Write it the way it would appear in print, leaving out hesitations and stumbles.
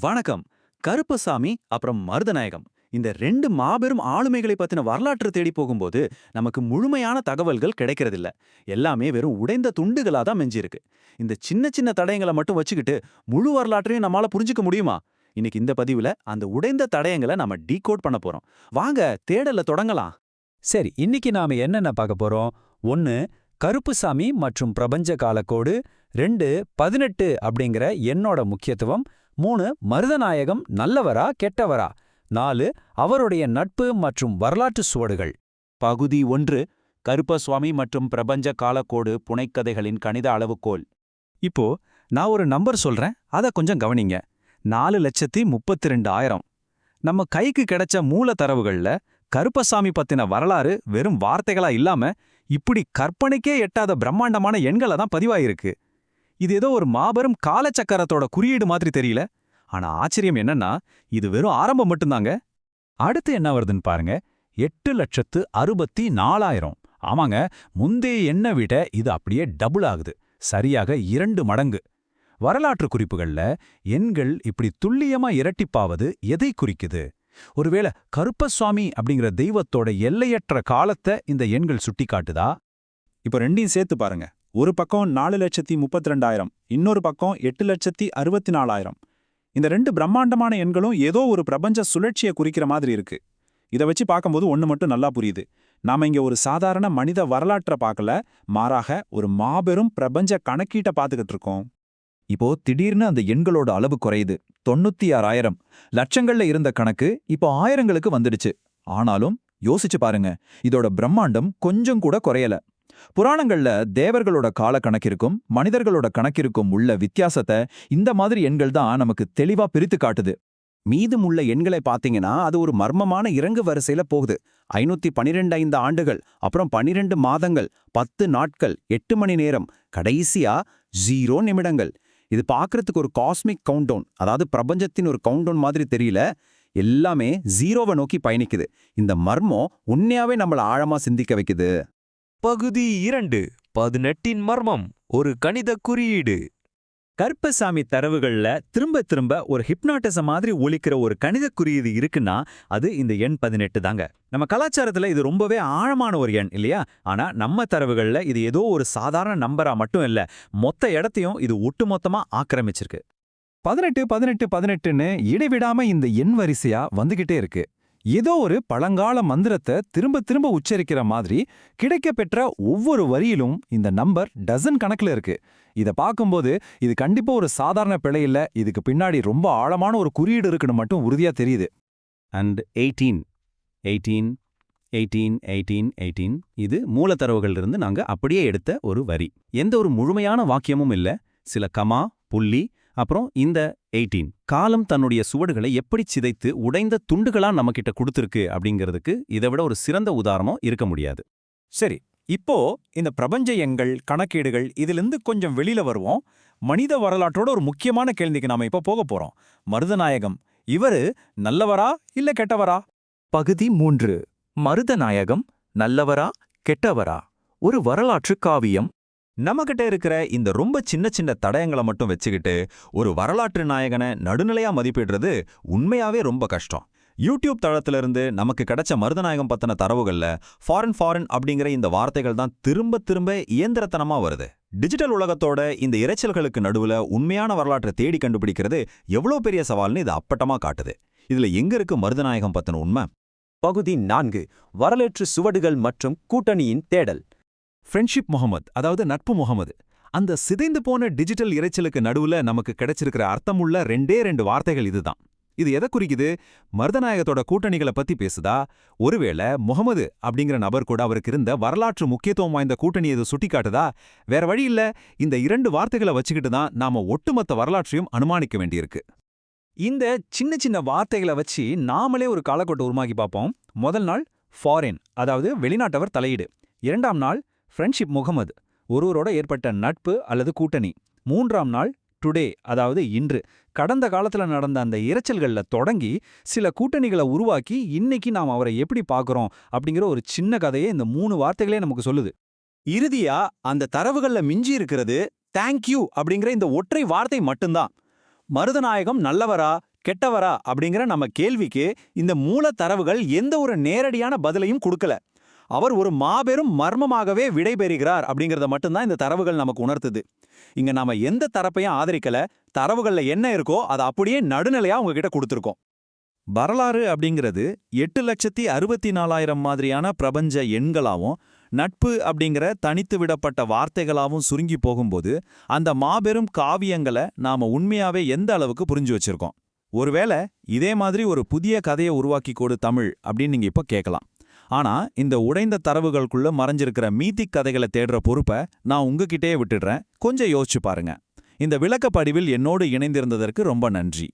வணக்கம். கருப்பசாமி அப்புறம் மருதநாயகம் இந்த ரெண்டு மாபெரும் ஆளுமைகளை பத்தின வரலாற்று தேடி போகும்போது நமக்கு முழுமையான தகவல்கள் கிடைக்கிறதில்ல. எல்லாமே வெறும் உடைந்த துண்டுகளா தான் மெஞ்சிருக்கு. இந்த சின்ன சின்ன தடயங்களை மட்டும் வச்சுக்கிட்டு முழு வரலாற்றையும் நம்மால புரிஞ்சுக்க முடியுமா? இன்னைக்கு இந்த பதிவுல அந்த உடைந்த தடயங்களை நம்ம டீகோட் பண்ண போறோம். வாங்க தேடல தொடங்கலாம். சரி, இன்னைக்கு நாம என்னென்ன பார்க்க போறோம்? 1 கருப்புசாமி மற்றும் பிரபஞ்ச காலக்கோடு. 2 18 அப்படிங்கிற எண்ணோட முக்கியத்துவம். 3 மருதநாயகம் நல்லவரா கெட்டவரா. 4 அவருடைய நட்பு மற்றும் வரலாற்று சுவடுகள். பகுதி 1 கருப்பசுவாமி மற்றும் பிரபஞ்ச காலக்கோடு புனைக்கதைகளின் கணித அளவுகோல். இப்போ நான் ஒரு நம்பர் சொல்றேன், அதை கொஞ்சம் கவனிங்க. 4,32,000. நம்ம கைக்கு கிடைச்ச மூல தரவுகள்ல கருப்பசாமி பத்தின வரலாறு வெறும் வார்த்தைகளா இல்லாம இப்படி கற்பனைக்கே எட்டாத பிரம்மாண்டமான எண்களை தான் பதிவாயிருக்கு. இது ஏதோ ஒரு மாபெரும் காலச்சக்கரத்தோட குறியீடு மாதிரி தெரியல. ஆனா ஆச்சரியம் என்னன்னா, இது வெறும் ஆரம்பம் மட்டும்தாங்க. அடுத்து என்ன வருதுன்னு பாருங்க. 8,64,000. ஆமாங்க, முந்தைய எண்ணை விட இது அப்படியே டபுள் ஆகுது. சரியாக 2 மடங்கு. வரலாற்று குறிப்புகள்ல எண்கள் இப்படி துல்லியமா இரட்டிப்பாவது எதை குறிக்குது? ஒருவேளை கருப்பசுவாமி அப்படிங்கிற தெய்வத்தோட எல்லையற்ற காலத்தை இந்த எண்கள் சுட்டி காட்டுதா? இப்ப ரெண்டையும் சேர்த்து பாருங்க. ஒரு பக்கம் 4,32,000, இன்னொரு பக்கம் 8,64,000. இந்த ரெண்டு பிரம்மாண்டமான எண்களும் ஏதோ ஒரு பிரபஞ்ச சுழற்சியை குறிக்கிற மாதிரி இருக்கு. இதை வச்சு பார்க்கும்போது ஒன்று மட்டும் நல்லா புரியுது. நாம இங்க ஒரு சாதாரண மனித வரலாற்றை பார்க்கல, மாறாக ஒரு மாபெரும் பிரபஞ்ச கணக்கீட்டை பார்த்துக்கிட்டு இருக்கோம். இப்போ திடீர்னு அந்த எண்களோட அளவு குறையுது. 96,000 லட்சங்கள்ல இருந்த கணக்கு இப்போ ஆயிரங்களுக்கு வந்துடுச்சு. ஆனாலும் யோசிச்சு பாருங்க, இதோட பிரம்மாண்டம் கொஞ்சம் கூட குறையல. புராணங்கள்ல தேவர்களோட கால கணக்கிற்கும் மனிதர்களோட கணக்கிற்கும் உள்ள வித்தியாசத்தை இந்த மாதிரி எண்கள் தான் நமக்கு தெளிவா பிரித்து காட்டுது. மீதமுள்ள எண்களை பார்த்தீங்கன்னா அது ஒரு மர்மமான இறங்கு வரிசையில போகுது. 512 ஆண்டுகள், அப்புறம் 12 மாதங்கள், 10 நாட்கள், 8 மணி நேரம், கடைசியா 0 நிமிடங்கள். இது பார்க்கறதுக்கு ஒரு காஸ்மிக் கவுண்டவுன், அதாவது பிரபஞ்சத்தின் ஒரு கவுண்டவுன் மாதிரி தெரியல. எல்லாமே 0வை நோக்கி பயணிக்குது. இந்த மர்மம் உண்மையாவே நம்மள ஆழமா சிந்திக்க வைக்குது. பகுதி 2 18 மர்மம், ஒரு கணித குறியீடு. கருப்பசாமி தரவுகள்ல திரும்ப திரும்ப ஒரு ஹிப்னாட்டிசம் மாதிரி ஒலிக்கிற ஒரு கணித குறியீடு இருக்குன்னா அது இந்த எண் 18 தாங்க. நம்ம கலாச்சாரத்துல இது ரொம்பவே ஆழமான ஒரு எண் இல்லையா? ஆனா நம்ம தரவுகள்ல இது ஏதோ ஒரு சாதாரண நம்பரா மட்டும் இல்ல, மொத்த இடத்தையும் இது ஒட்டுமொத்தமா ஆக்கிரமிச்சிருக்கு. 18 18 18ன்னு இடைவிடாம இந்த எண் வரிசையா வந்துகிட்டே இருக்கு. ஏதோ ஒரு பழங்கால மந்திரத்தை திரும்ப திரும்ப உச்சரிக்கிற மாதிரி கிடைக்கப்பெற்ற ஒவ்வொரு வரியிலும் இந்த நம்பர் டசன் கணக்குல இருக்கு. இத பார்க்கும்போது இது கண்டிப்பா ஒரு சாதாரண பிழை இல்ல, இதுக்கு பின்னாடி ரொம்ப ஆழமான ஒரு குறியீடு இருக்குன்னு மட்டும் உறுதியா தெரியுது. அண்ட் 18 18 18 18 18 இது மூலத்தரவுகளிலிருந்து நாங்க அப்படியே எடுத்த ஒரு வரி. எந்த ஒரு முழுமையான வாக்கியமும் இல்ல, சில கமா, புள்ளி, அப்புறம் இந்த 18. காலம் தன்னுடைய சுவடுகளை எப்படி சிதைத்து உடைந்த துண்டுகளா நம்மகிட்ட கொடுத்துருக்கு அப்படிங்கிறதுக்கு இதை விட ஒரு சிறந்த உதாரணம் இருக்க முடியாது. சரி, இப்போ இந்த பிரபஞ்ச எண்கள் கணக்கீடுகள் இதிலிருந்து கொஞ்சம் வெளியில வருவோம். மனித வரலாற்றோட ஒரு முக்கியமான கேள்விக்கு நாம இப்ப போக போறோம். மருதநாயகம் இவரு நல்லவரா இல்ல கெட்டவரா? பகுதி 3 மருதநாயகம் நல்லவரா கெட்டவரா, ஒரு வரலாற்று காவியம். நம்மகிட்ட இருக்கிற இந்த ரொம்ப சின்ன சின்ன தடயங்களை மட்டும் வச்சுக்கிட்டு ஒரு வரலாற்று நாயகனை நடுநிலையா மதிப்பிடுறது உண்மையாவே ரொம்ப கஷ்டம். யூடியூப் தளத்திலிருந்து நமக்கு கிடைச்ச மருதநாயகம் பத்தின தரவுகள்ல ஃபாரின் அப்படிங்கிற இந்த வார்த்தைகள் தான் திரும்ப திரும்ப இயந்திரத்தனமா வருது. டிஜிட்டல் உலகத்தோட இந்த இரைச்சல்களுக்கு நடுவுல உண்மையான வரலாற்றை தேடி கண்டுபிடிக்கிறது எவ்வளோ பெரிய சவால்னு இது அப்பட்டமா காட்டுது. இதுல எங்க இருக்கு மருதநாயகம் பத்தின உண்மை? பகுதி 4 வரலாற்று சுவடுகள் மற்றும் கூட்டணியின் தேடல். ஃப்ரெண்ட்ஷிப் முகமது, அதாவது நட்பு முகமது. அந்த சிதைந்து போன டிஜிட்டல் இரைச்சலுக்கு நடுவுல நமக்கு கிடைச்சிருக்கிற அர்த்தமுள்ள ரெண்டே 2 வார்த்தைகள் இதுதான். இது எதை குறிக்குது? மருதநாயகத்தோட கூட்டணிகளை பத்தி பேசுதா? ஒருவேளை முகமது அப்படிங்கிற நபர் கூட அவருக்கு இருந்த வரலாற்று முக்கியத்துவம் வாய்ந்த கூட்டணி இது சுட்டி காட்டுதா? வேற வழி இல்ல, இந்த 2 வார்த்தைகளை வச்சுக்கிட்டு தான் நாம ஒட்டுமொத்த வரலாற்றையும் அனுமானிக்க வேண்டியிருக்கு. இந்த சின்ன சின்ன வார்த்தைகளை வச்சு நாமளே ஒரு காலக்கோட்டை உருவாக்கி பார்ப்போம். முதல் நாள் ஃபாரின், அதாவது வெளிநாட்டவர் தலையீடு. 2ஆம் நாள் ஃப்ரெண்ட்ஷிப் முகமது, ஒருவரோட ஏற்பட்ட நட்பு அல்லது கூட்டணி. 3ஆம் நாள் டுடே, அதாவது இன்று, கடந்த காலத்துல நடந்த அந்த இரைச்சல்கள்ல தொடங்கி சில கூட்டணிகளை உருவாக்கி இன்னைக்கு நாம் அவரை எப்படி பார்க்கறோம் அப்படிங்கிற ஒரு சின்ன கதையை இந்த 3 வார்த்தைகளே நமக்கு சொல்லுது. இறுதியா அந்த தரவுகள்ல மிஞ்சி இருக்கிறது தேங்க்யூ அப்படிங்கிற இந்த ஒற்றை வார்த்தை மட்டும்தான். மருதநாயகம் நல்லவரா கெட்டவரா அப்படிங்கிற நம்ம கேள்விக்கு இந்த மூல தரவுகள் எந்த ஒரு நேரடியான பதிலையும் கொடுக்கல. அவர் ஒரு மாபெரும் மர்மமாகவே விடைபெறுகிறார் அப்படிங்கறத மட்டும்தான் இந்த தரவுகள் நமக்கு உணர்த்துது. இங்க நாம எந்த தரப்பையும் ஆதரிக்கல, தரவுகள்ல என்ன இருக்கோ அதை அப்படியே நடுநிலையா உங்ககிட்ட கொடுத்துருக்கோம். வரலாறு அப்படிங்கிறது 8,64,000 மாதிரியான பிரபஞ்ச எண்களாவும் நட்பு அப்படிங்கிற தனித்து விடப்பட்ட வார்த்தைகளாவும் சுருங்கி போகும்போது அந்த மாபெரும் காவியங்களை நாம உண்மையாவே எந்த அளவுக்கு புரிஞ்சு வச்சிருக்கோம். ஒருவேளை இதே மாதிரி ஒரு புதிய கதையை உருவாக்கி கொடு தமிழ் அப்படின்னு நீங்க இப்ப கேட்கலாம். ஆனா இந்த உடைந்த தரவுகளுக்குள்ள மறைஞ்சிருக்கிற மீதிக் கதைகளை தேடுற பொறுப்பை நான் உங்ககிட்டயே விட்டுடுறேன். கொஞ்சம் யோசிச்சு பாருங்க. இந்த விளக்க படிவில் என்னோடு இணைந்திருந்ததற்கு ரொம்ப நன்றி.